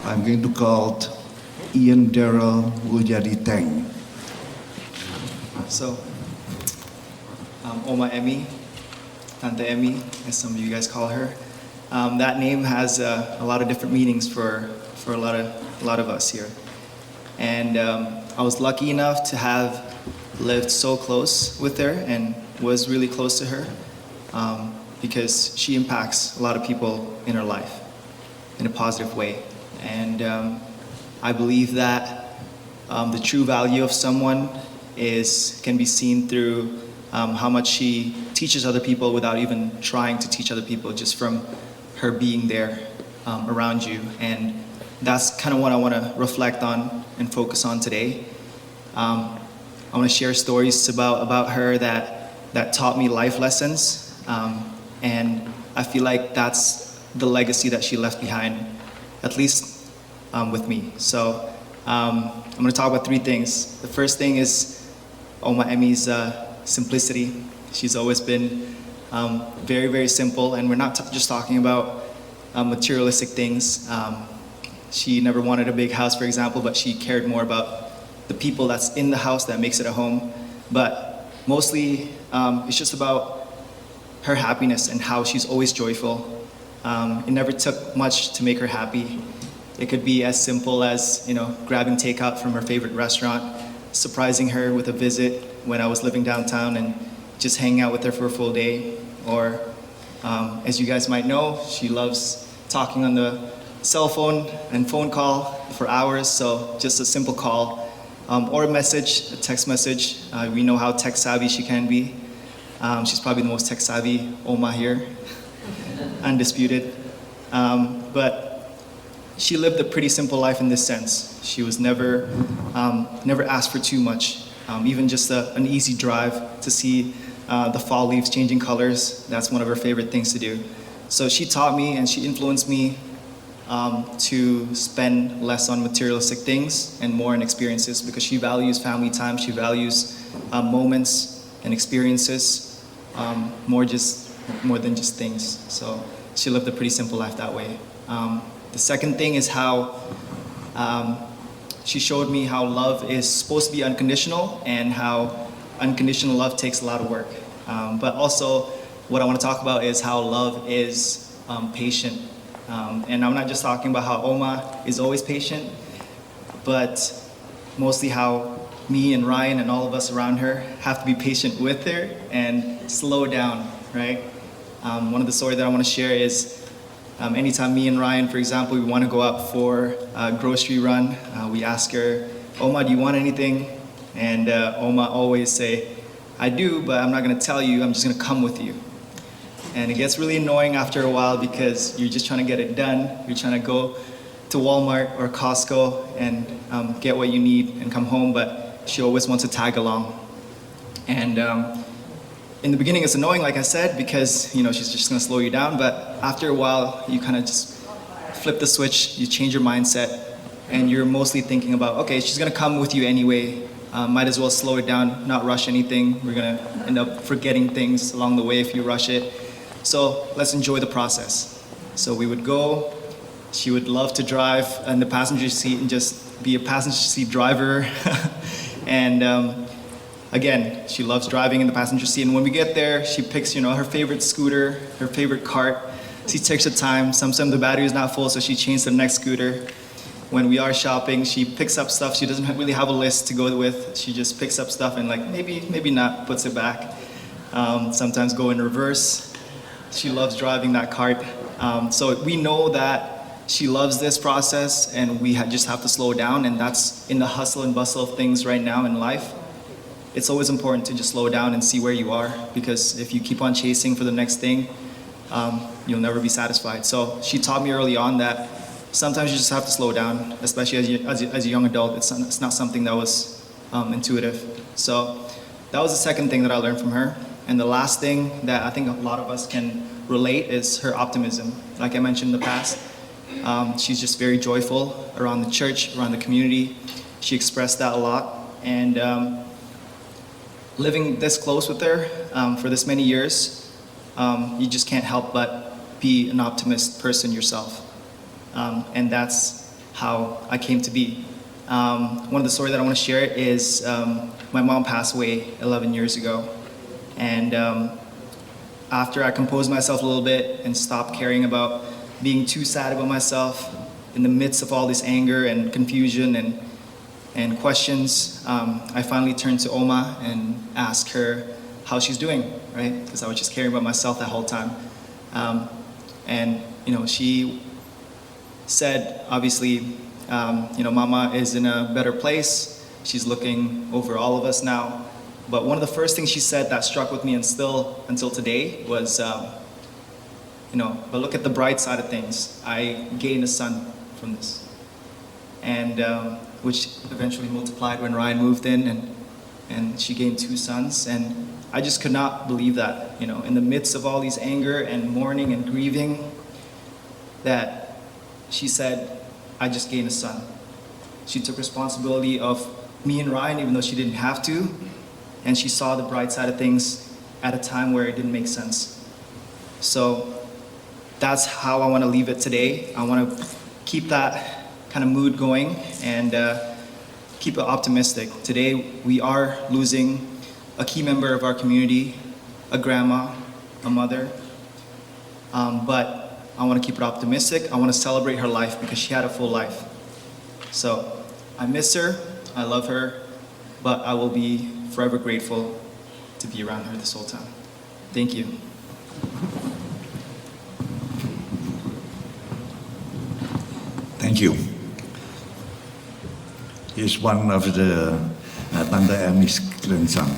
I'm going to call Ian Daryl Wuljadi Teng. So, Oma Emmie, Tante Emmie, as some of you guys call her. That name has a lot of different meanings for a lot of us here. And I was lucky enough to have lived so close with her and was really close to her because she impacts a lot of people in her life in a positive way. And I believe that the true value of someone can be seen through how much she teaches other people without even trying to teach other people, just from her being there around you. And that's kind of what I want to reflect on and focus on today. I want to share stories about her that taught me life lessons, and I feel like that's the legacy that she left behind, at least with me. So I'm going to talk about three things. The first thing is Oma Emmie's simplicity. She's always been very, very simple, and we're not just talking about materialistic things. She never wanted a big house, for example, but she cared more about the people that's in the house that makes it a home. But mostly, it's just about her happiness and how she's always joyful. It never took much to make her happy. It could be as simple as, grabbing takeout from her favorite restaurant, surprising her with a visit when I was living downtown and just hanging out with her for a full day. Or, as you guys might know, she loves talking on the cell phone and phone call for hours, so just a simple call or a message, a text message. We know how tech savvy she can be. She's probably the most tech savvy Oma here, undisputed. But she lived a pretty simple life in this sense. She was never asked for too much. Even just an easy drive to see the fall leaves changing colors. That's one of her favorite things to do. So she taught me and she influenced me to spend less on materialistic things and more on experiences, because she values family time. She values moments and experiences more than just things. So she lived a pretty simple life that way. The second thing is how she showed me how love is supposed to be unconditional and how unconditional love takes a lot of work. But also, what I want to talk about is how love is patient. And I'm not just talking about how Oma is always patient, but mostly how me and Ryan and all of us around her have to be patient with her and slow down, right? One of the stories that I want to share is anytime me and Ryan, for example, we want to go out for a grocery run, we ask her, Oma, do you want anything? And Oma always say, I do, but I'm not going to tell you, I'm just going to come with you. And it gets really annoying after a while because you're just trying to get it done. You're trying to go to Walmart or Costco and get what you need and come home, but she always wants to tag along. And in the beginning it's annoying, like I said, because she's just going to slow you down, but after a while you kind of just flip the switch, you change your mindset, and you're mostly thinking about, okay, she's going to come with you anyway, might as well slow it down, not rush anything. We're going to end up forgetting things along the way if you rush it. So let's enjoy the process. So we would go, she would love to drive in the passenger seat and just be a passenger seat driver. And again, she loves driving in the passenger seat. And when we get there, she picks, her favorite scooter, her favorite cart. She takes her time. Sometimes the battery is not full, so she changes to the next scooter. When we are shopping, she picks up stuff. She doesn't really have a list to go with. She just picks up stuff and maybe not, puts it back. Sometimes go in reverse. She loves driving that cart. So we know that she loves this process, and we just have to slow down, and that's in the hustle and bustle of things right now in life. It's always important to just slow down and see where you are, because if you keep on chasing for the next thing, you'll never be satisfied. So she taught me early on that sometimes you just have to slow down, especially as a young adult. It's not something that was intuitive. So that was the second thing that I learned from her. And the last thing that I think a lot of us can relate is her optimism. Like I mentioned in the past, she's just very joyful around the church, around the community. She expressed that a lot. And living this close with her for this many years, you just can't help but be an optimist person yourself. And that's how I came to be. One of the stories that I want to share is my mom passed away 11 years ago. And after I composed myself a little bit and stopped caring about being too sad about myself in the midst of all this anger and confusion and questions, I finally turned to Oma and asked her how she's doing, right? Because I was just caring about myself that whole time. And she said, obviously, Mama is in a better place. She's looking over all of us now. But one of the first things she said that struck with me and still until today was, but look at the bright side of things. I gained a son from this. And which eventually multiplied when Ryan moved in and she gained 2 sons. And I just could not believe that, in the midst of all these anger and mourning and grieving, that she said, I just gained a son. She took responsibility of me and Ryan, even though she didn't have to. And she saw the bright side of things at a time where it didn't make sense. So that's how I want to leave it today. I want to keep that kind of mood going and keep it optimistic. Today we are losing a key member of our community, a grandma, a mother. But I want to keep it optimistic. I want to celebrate her life because she had a full life. So I miss her, I love her, but I will be forever grateful to be around her this whole time. Thank you. Thank you. He's one of the Tante Emmie's grandson.